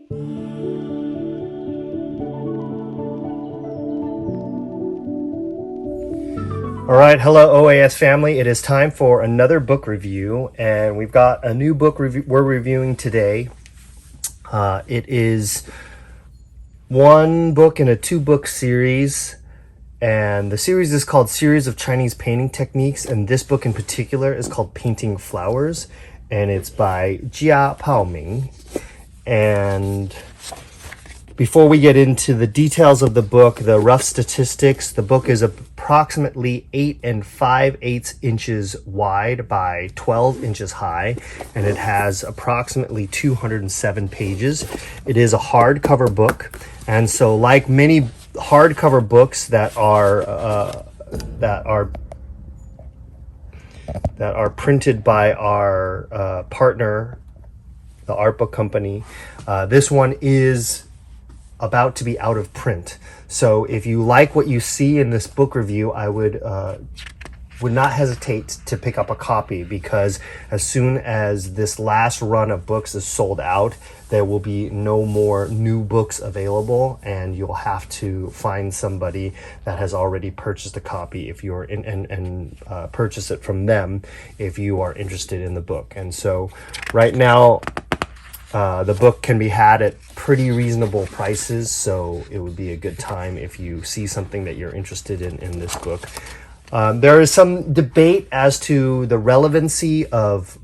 All right, hello OAS family. It is time for another book review, and we've got a new book we're reviewing today. It is one book in a two-book series, and the series is called Series of Chinese Painting Techniques, and this book in particular is called Painting Flowers, and it's by Jia Pao Min. And before we get into the details of the book, the rough statistics, the book is approximately 8 5/8 inches wide by 12 inches high, and it has approximately 207 pages. It is a hardcover book, and so like many hardcover books that are printed by our partner, the art book company, this one is about to be out of print. So if you like what you see in this book review, I would not hesitate to pick up a copy, because as soon as this last run of books is sold out, there will be no more new books available, and you'll have to find somebody that has already purchased a copy if you're and purchase it from them if you are interested in the book. And so right now, the book can be had at pretty reasonable prices, so it would be a good time if you see something that you're interested in this book. There is some debate as to the relevancy of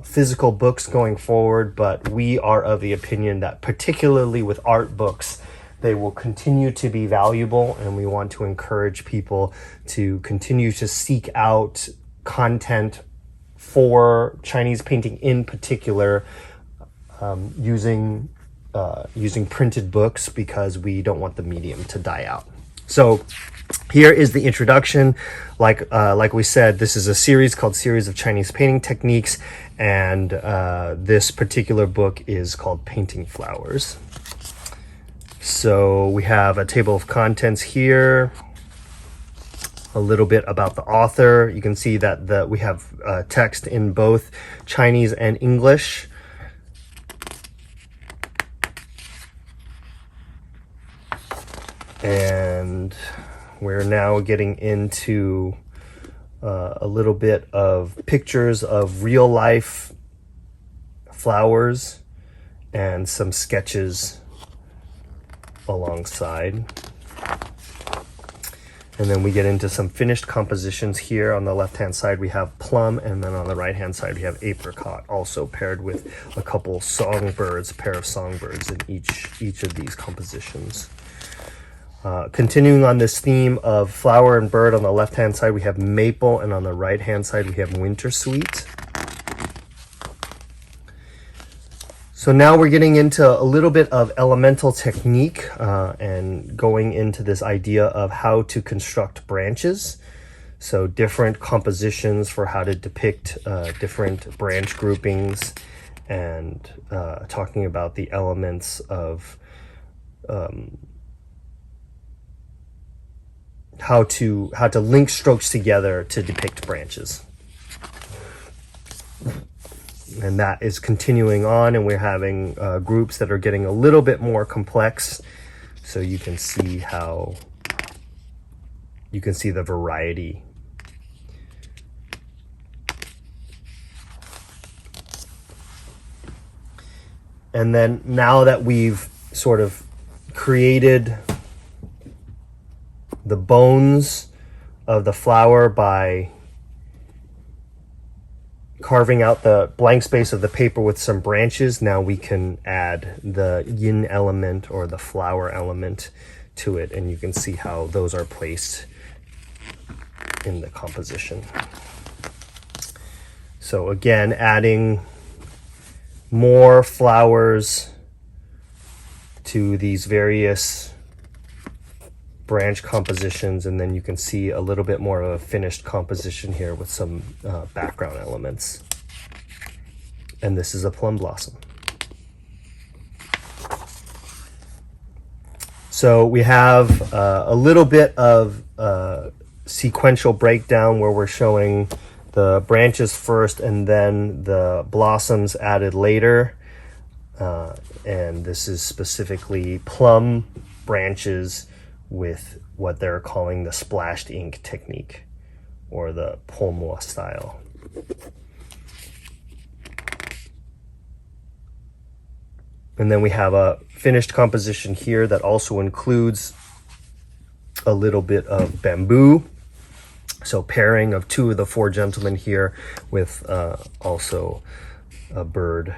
physical books going forward, but we are of the opinion that particularly with art books, they will continue to be valuable, and we want to encourage people to continue to seek out content for Chinese painting in particular, using printed books, because we don't want the medium to die out. So here is the introduction. Like we said, this is a series called Series of Chinese Painting Techniques, and this particular book is called Painting Flowers. So we have a table of contents here, a little bit about the author. You can see that we have text in both Chinese and English. And we're now getting into a little bit of pictures of real life flowers and some sketches alongside. And then we get into some finished compositions here. On the left-hand side, we have plum, and then on the right-hand side, we have apricot, also paired with a couple songbirds, pair of songbirds in each of these compositions. Continuing on this theme of flower and bird, on the left-hand side we have maple, and on the right-hand side we have winter sweet. So now we're getting into a little bit of elemental technique and going into this idea of how to construct branches. So different compositions for how to depict different branch groupings, and talking about the elements of how to link strokes together to depict branches. And that is continuing on, and we're having groups that are getting a little bit more complex, so you can see the variety. And then now that we've sort of created the bones of the flower by carving out the blank space of the paper with some branches, now we can add the yin element or the flower element to it, and you can see how those are placed in the composition. So again, adding more flowers to these various branch compositions, and then you can see a little bit more of a finished composition here with some background elements. And this is a plum blossom. So we have a little bit of sequential breakdown where we're showing the branches first and then the blossoms added later. and this is specifically plum branches with what they're calling the splashed ink technique, or the pomoi style. And then we have a finished composition here that also includes a little bit of bamboo. So pairing of 2 of the 4 gentlemen here with also a bird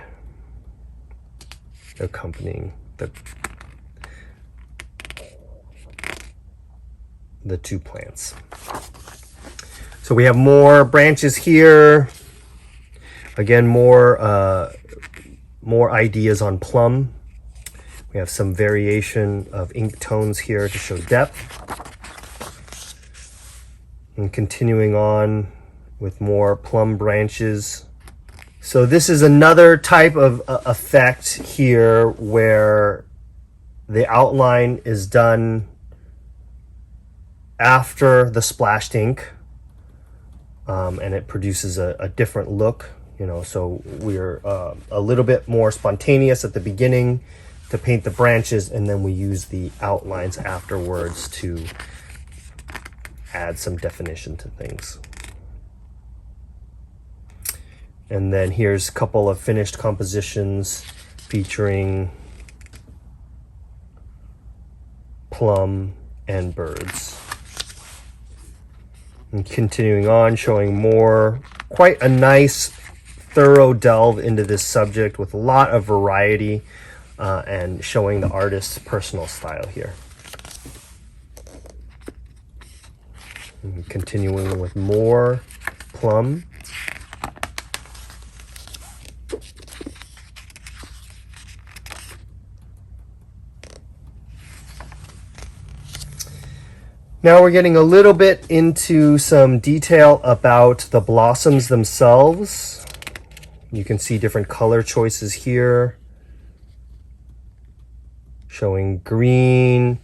accompanying the 2 plants. So we have more branches here. Again, more ideas on plum. We have some variation of ink tones here to show depth. And continuing on with more plum branches. So this is another type of effect here where the outline is done after the splashed ink, and it produces a different look. You know, so we're a little bit more spontaneous at the beginning to paint the branches, and then we use the outlines afterwards to add some definition to things. And then here's a couple of finished compositions featuring plum and birds. And continuing on, showing more, quite a nice thorough delve into this subject with a lot of variety, and showing the artist's personal style here. And continuing with more plum. Now we're getting a little bit into some detail about the blossoms themselves. You can see different color choices here, showing green,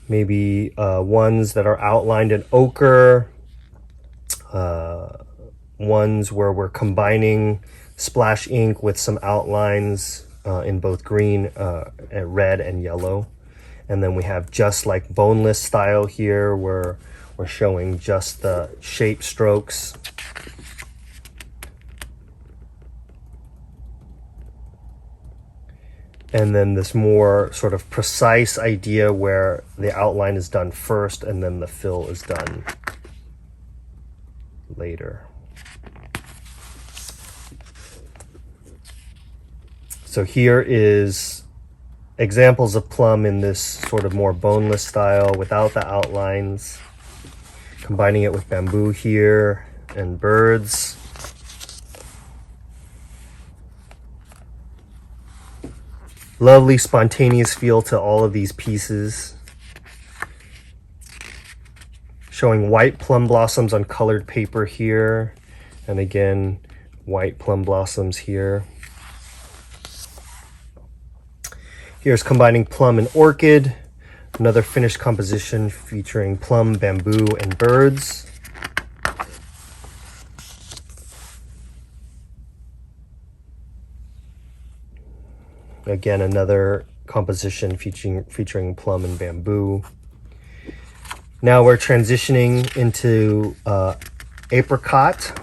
maybe ones that are outlined in ochre, ones where we're combining splash ink with some outlines in both green, red, and yellow. And then we have just like boneless style here, where we're showing just the shape strokes. And then this more sort of precise idea where the outline is done first and then the fill is done later. So here is examples of plum in this sort of more boneless style without the outlines, combining it with bamboo here and birds. Lovely spontaneous feel to all of these pieces. Showing white plum blossoms on colored paper here, and again white plum blossoms here. Here's combining plum and orchid, another finished composition featuring plum, bamboo, and birds. Again, another composition featuring plum and bamboo. Now we're transitioning into apricot.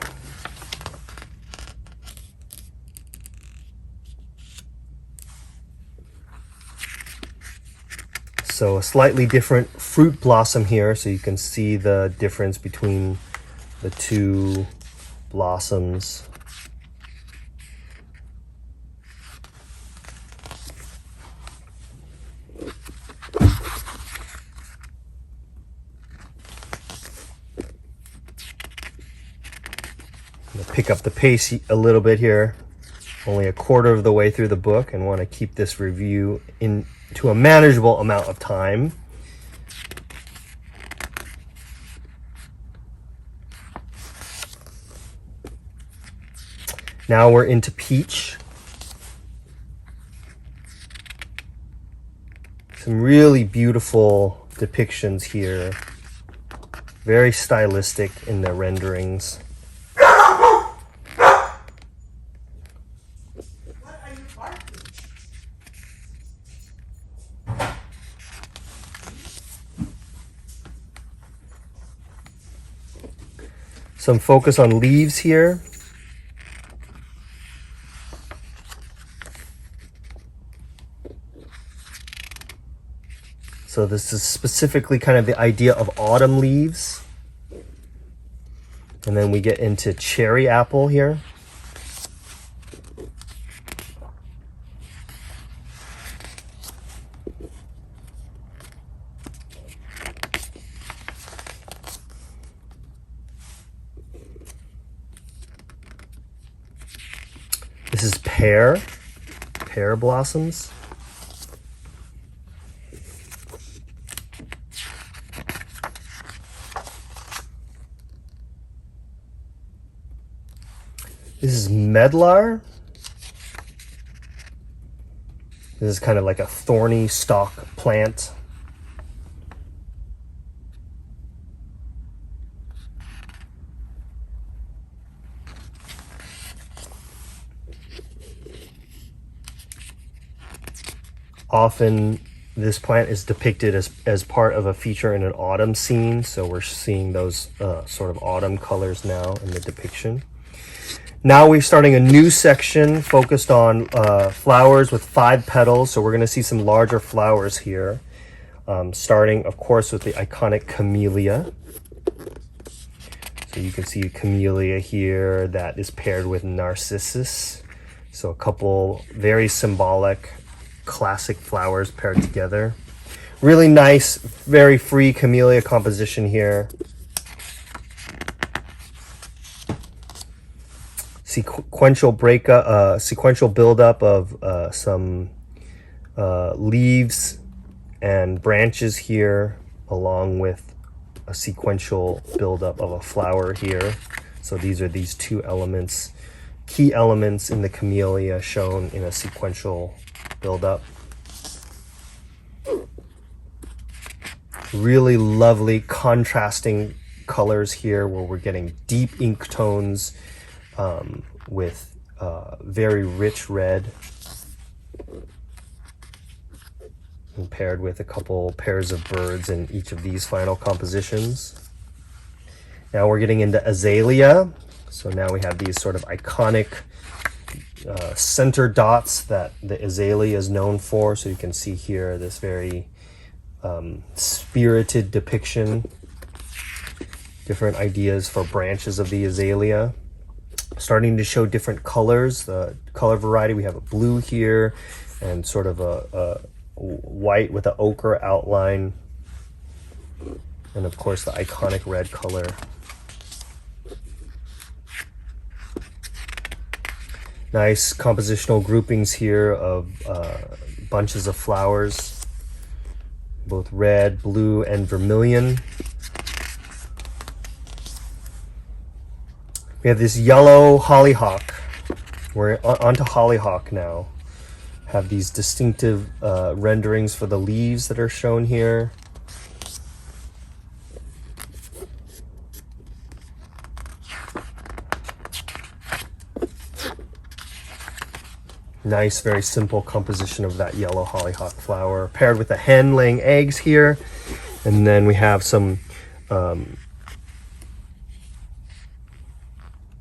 So a slightly different fruit blossom here, so you can see the difference between the 2 blossoms. Pick up the pace a little bit here. Only a quarter of the way through the book, and want to keep this review into a manageable amount of time. Now we're into peach. Some really beautiful depictions here. Very stylistic in their renderings. Some focus on leaves here. So this is specifically kind of the idea of autumn leaves. And then we get into cherry apple here. This is pear blossoms. This is medlar. This is kind of like a thorny stalk plant. Often this plant is depicted as part of a feature in an autumn scene, so we're seeing those sort of autumn colors now in the depiction. Now we're starting a new section focused on flowers with 5 petals, so we're going to see some larger flowers here, starting of course with the iconic camellia. So you can see a camellia here that is paired with narcissus, so a couple very symbolic classic flowers paired together. Really nice, very free camellia composition here. Sequential buildup of some leaves and branches here, along with a sequential buildup of a flower here. So these are these 2 elements, key elements in the camellia shown in a sequential buildup. Really lovely contrasting colors here where we're getting deep ink tones with very rich red, and paired with a couple pairs of birds in each of these final compositions. Now we're getting into azalea. So now we have these sort of iconic center dots that the azalea is known for. So you can see here this very spirited depiction, different ideas for branches of the azalea. Starting to show different colors, the color variety. We have a blue here and sort of a white with an ochre outline, and of course the iconic red color. Nice compositional groupings here of bunches of flowers, both red, blue, and vermilion. We have this yellow hollyhock. We're onto hollyhock now. Have these distinctive renderings for the leaves that are shown here. Nice, very simple composition of that yellow hollyhock flower, paired with a hen laying eggs here. And then we have some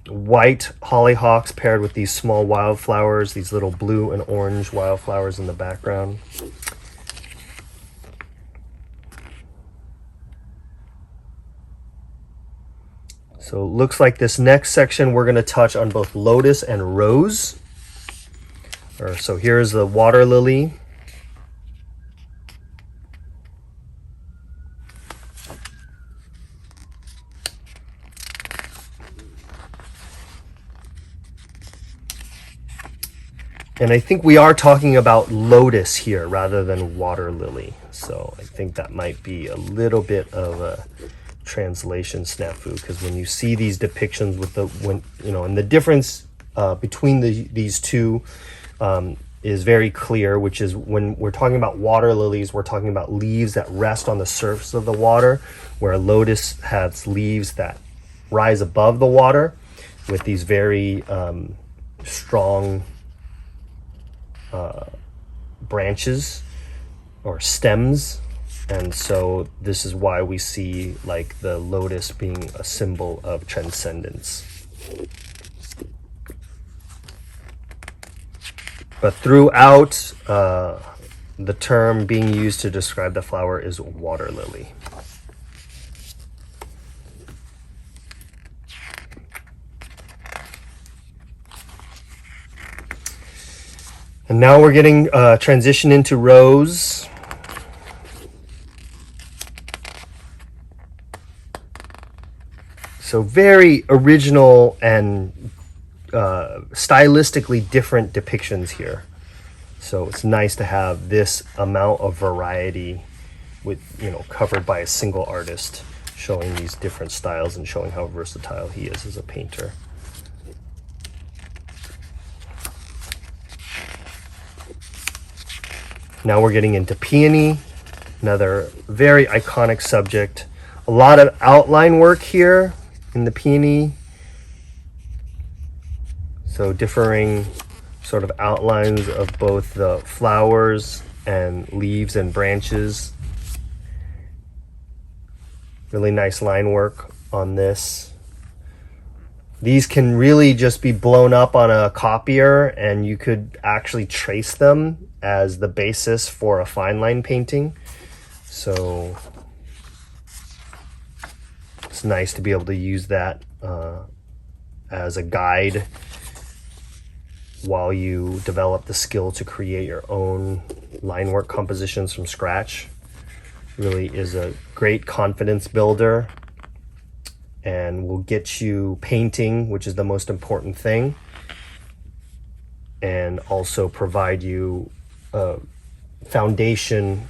white hollyhocks paired with these small wildflowers, these little blue and orange wildflowers in the background. So it looks like this next section we're going to touch on both lotus and rose. So here's the water lily. And I think we are talking about lotus here rather than water lily. So I think that might be a little bit of a translation snafu, because when you see these depictions with and the difference between these two is very clear, which is when we're talking about water lilies, we're talking about leaves that rest on the surface of the water, where a lotus has leaves that rise above the water with these very strong branches or stems And so this is why we see like the lotus being a symbol of transcendence. But throughout, the term being used to describe the flower is water lily. And now we're getting transition into rose. So very original and stylistically different depictions here. So it's nice to have this amount of variety with, you know, covered by a single artist, showing these different styles and showing how versatile he is as a painter. Now we're getting into Peony, another very iconic subject. A lot of outline work here in the Peony. So differing sort of outlines of both the flowers and leaves and branches. Really nice line work on this. These can really just be blown up on a copier and you could actually trace them as the basis for a fine line painting. So it's nice to be able to use that as a guide while you develop the skill to create your own line work compositions from scratch. Really is a great confidence builder and will get you painting, which is the most important thing, and also provide you a foundation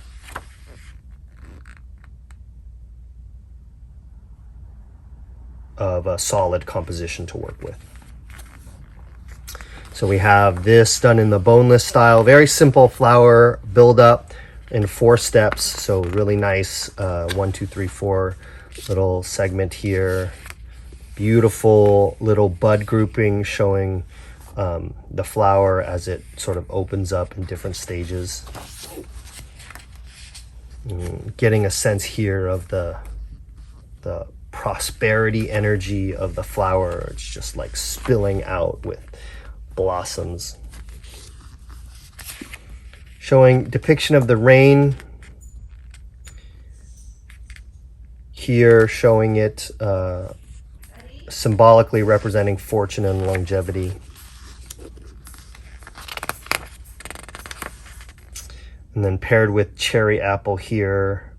of a solid composition to work with. So we have this done in the boneless style, very simple flower build up in 4 steps. So really nice 1, 2, 3, 4 little segment here. Beautiful little bud grouping showing the flower as it sort of opens up in different stages. Getting a sense here of the prosperity energy of the flower. It's just like spilling out with blossoms. Showing depiction of the rain here, showing it symbolically representing fortune and longevity. And then paired with cherry apple here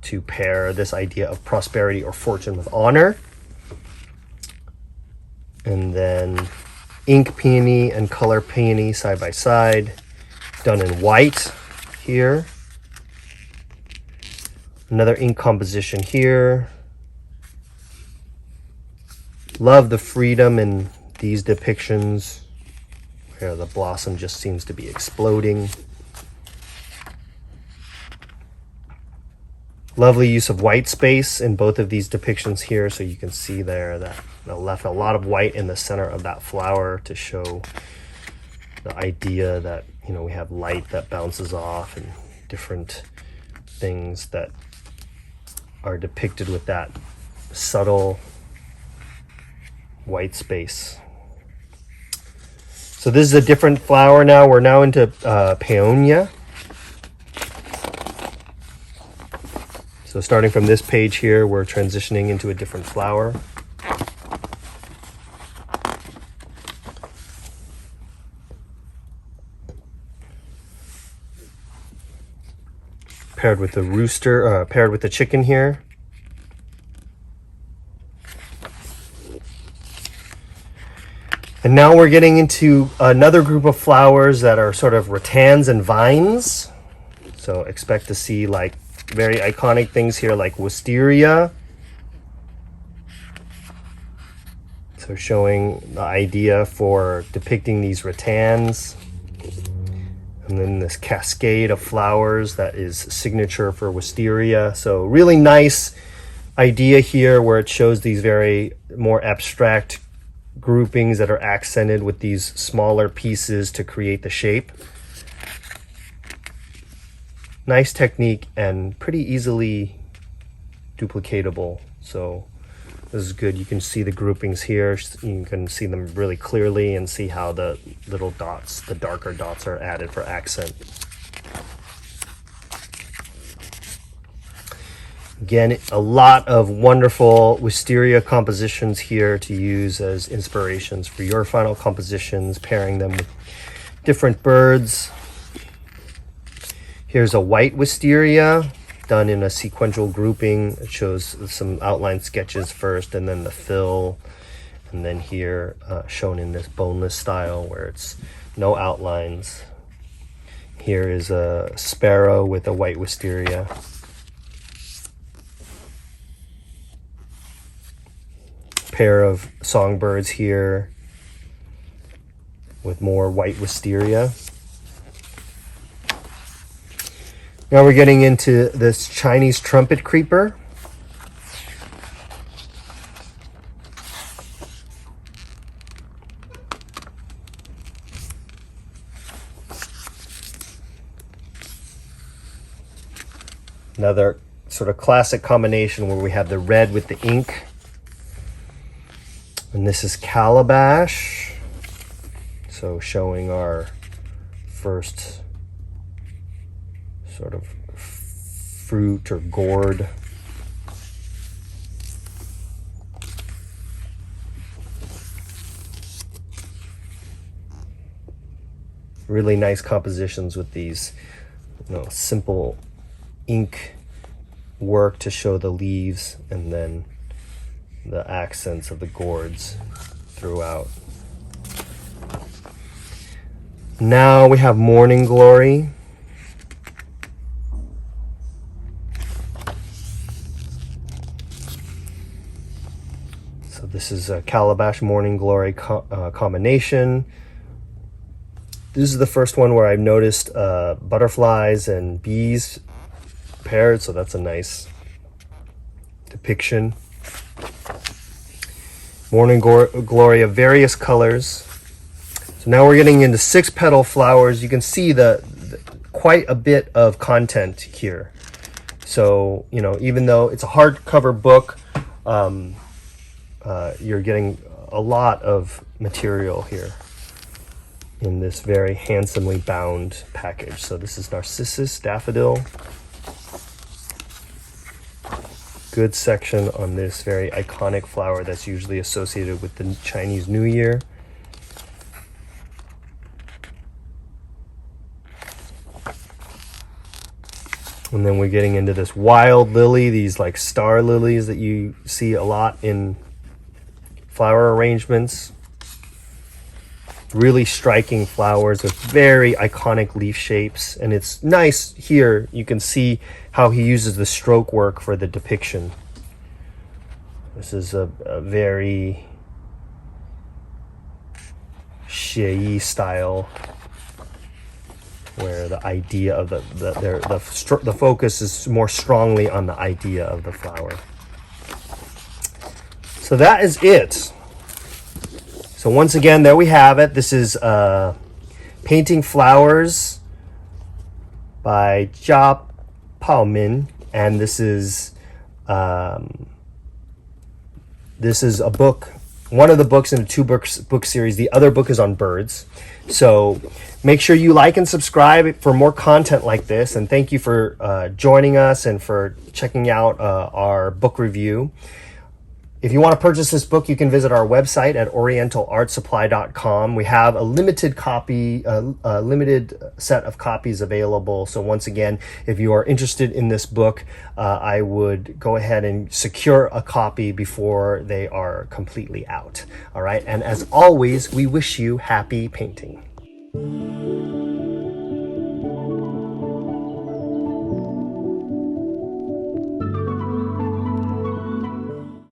to pair this idea of prosperity or fortune with honor. And then ink peony and color peony side by side, done in white here. Another ink composition here. Love the freedom in these depictions where the blossom just seems to be exploding. Lovely use of white space in both of these depictions here, so you can see there that I left a lot of white in the center of that flower to show the idea that, you know, we have light that bounces off and different things that are depicted with that subtle white space. So this is a different flower now. We're now into Peony. So starting from this page here, we're transitioning into a different flower. Paired with the rooster, paired with the chicken here. And now we're getting into another group of flowers that are sort of rattans and vines. So expect to see like very iconic things here like wisteria. So showing the idea for depicting these rattans. And then this cascade of flowers that is signature for wisteria. So really nice idea here where it shows these very more abstract groupings that are accented with these smaller pieces to create the shape. nice technique and pretty easily duplicatable. So this is good. You can see the groupings here. You can see them really clearly and see how the little dots, the darker dots, are added for accent. Again, a lot of wonderful wisteria compositions here to use as inspirations for your final compositions, pairing them with different birds. Here's a white wisteria done in a sequential grouping. It shows some outline sketches first and then the fill. And then here shown in this boneless style where it's no outlines. Here is a sparrow with a white wisteria. Pair of songbirds here with more white wisteria. Now we're getting into this Chinese trumpet creeper. Another sort of classic combination where we have the red with the ink. And this is calabash, so showing our first sort of fruit or gourd. Really nice compositions with these, simple ink work to show the leaves and then the accents of the gourds throughout. Now we have Morning Glory. So this is a Calabash Morning Glory combination. This is the first one where I've noticed butterflies and bees paired, so that's a nice depiction. Morning Glory of various colors. So now we're getting into Six Petal Flowers. You can see the quite a bit of content here. So, even though it's a hardcover book, you're getting a lot of material here in this very handsomely bound package. So this is Narcissus Daffodil. Good section on this very iconic flower that's usually associated with the Chinese New Year. And then we're getting into this wild lily, these like star lilies that you see a lot in flower arrangements. Really striking flowers with very iconic leaf shapes. And it's nice here, you can see how he uses the stroke work for the depiction. This is a very Xie style, where the idea of the focus is more strongly on the idea of the flower. So that is it. So once again, there we have it. This is Painting Flowers by Jia Pao Min, and this is a book, one of the books in a book series. The other book is on birds. So make sure you like and subscribe for more content like this. And thank you for joining us and for checking out our book review. If you want to purchase this book, you can visit our website at orientalartsupply.com. We have a limited set of copies available. So once again, if you are interested in this book, I would go ahead and secure a copy before they are completely out. All right. And as always, we wish you happy painting.